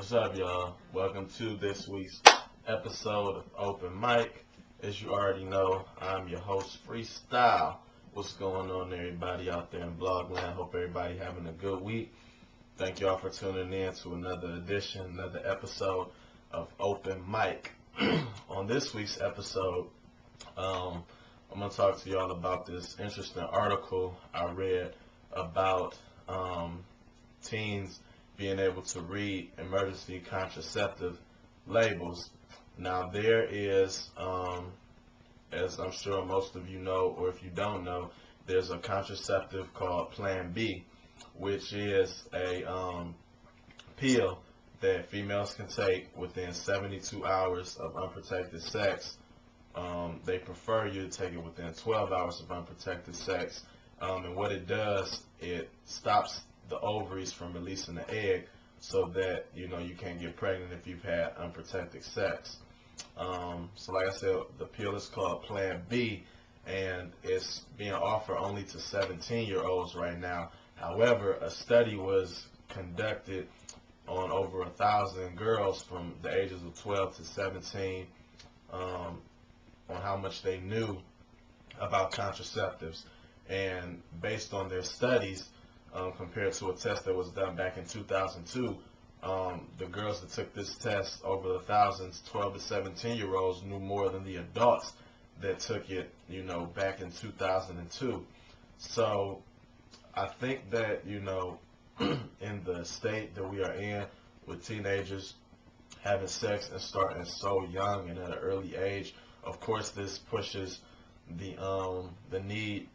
What's up, y'all? Welcome to this week's episode of Open Mic. As you already know, I'm your host, Freestyle. What's going on, everybody out there in Blogland? Hope everybody having a good week. Thank y'all for tuning in to another edition, another episode of Open Mic. On this week's episode, I'm going to talk to y'all about this interesting article I read about teens being able to read emergency contraceptive labels. Now there is, as I'm sure most of you know, or if you don't know, there's a contraceptive called Plan B, which is a pill that females can take within 72 hours of unprotected sex. They prefer you to take it within 12 hours of unprotected sex. And what it does, it stops the ovaries from releasing the egg so that you can't get pregnant if you've had unprotected sex. So like I said, the pill is called Plan B, and it's being offered only to 17-year-olds right now. However, a study was conducted on over 1,000 girls from the ages of 12 to 17 on how much they knew about contraceptives. And based on their studies, compared to a test that was done back in 2002, the girls that took this test, over the thousands, 12 to 17-year-olds, knew more than the adults that took it, back in 2002. So I think that, in the state that we are in, with teenagers having sex and starting so young and at an early age, of course this pushes the need,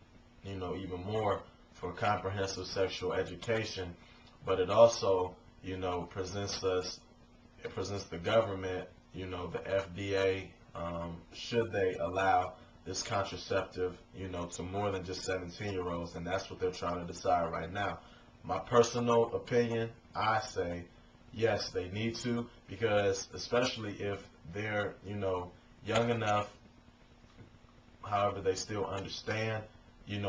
even more for comprehensive sexual education, but it also, presents the government, the FDA, should they allow this contraceptive, to more than just 17-year-olds, and that's what they're trying to decide right now. My personal opinion, I say yes, they need to, because especially if they're, young enough, however they still understand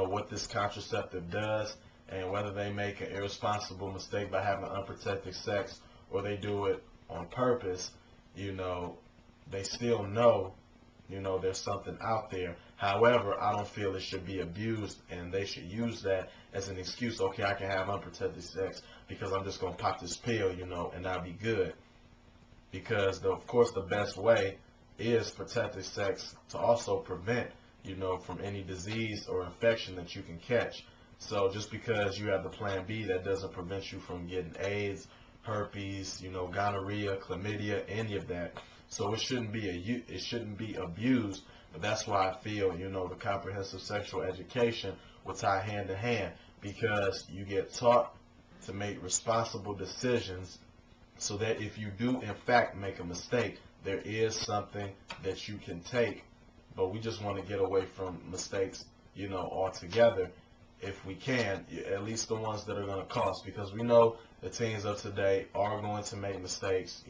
what this contraceptive does, and whether they make an irresponsible mistake by having unprotected sex or they do it on purpose, they still know, there's something out there. However, I don't feel it should be abused, and they should use that as an excuse. Okay, I can have unprotected sex because I'm just going to pop this pill, and I'll be good. Because, of course, the best way is protected sex to also prevent from any disease or infection that you can catch. So just because you have the Plan B, that doesn't prevent you from getting AIDS, herpes, gonorrhea, chlamydia, any of that. So it shouldn't be abused. But that's why I feel, the comprehensive sexual education will tie hand in hand, because you get taught to make responsible decisions, so that if you do in fact make a mistake, there is something that you can take. But we just want to get away from mistakes, altogether, if we can, at least the ones that are going to cost, because we know the teens of today are going to make mistakes.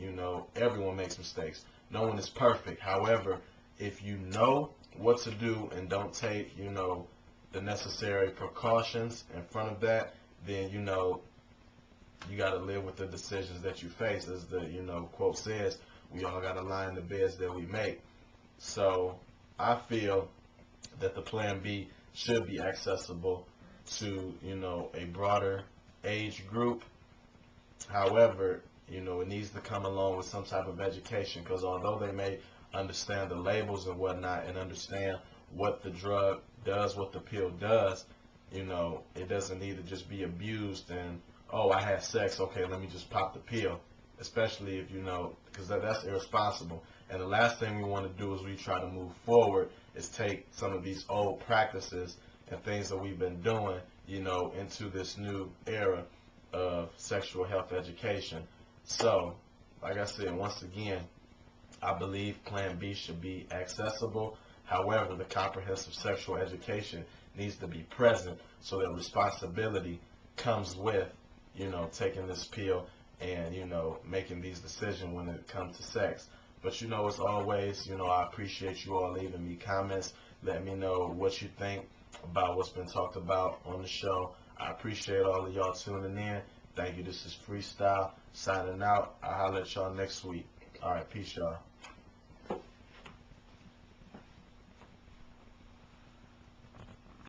Everyone makes mistakes. No one is perfect. However, if you know what to do and don't take, the necessary precautions in front of that, then, you got to live with the decisions that you face. As the, quote says, we all got to lie in the beds that we make. So I feel that the Plan B should be accessible to, a broader age group. However, it needs to come along with some type of education, because although they may understand the labels and whatnot and understand what the drug does, what the pill does, it doesn't need to just be abused and, oh, I had sex, okay, let me just pop the pill. Especially if because that's irresponsible. And the last thing we want to do as we try to move forward is take some of these old practices and things that we've been doing, into this new era of sexual health education. So, like I said, once again, I believe Plan B should be accessible. However, the comprehensive sexual education needs to be present, so that responsibility comes with, taking this pill and, making these decisions when it comes to sex. But, as always, I appreciate you all leaving me comments. Let me know what you think about what's been talked about on the show. I appreciate all of y'all tuning in, Thank you. This is Freestyle signing out. I'll holler at y'all next week. All right, peace, y'all.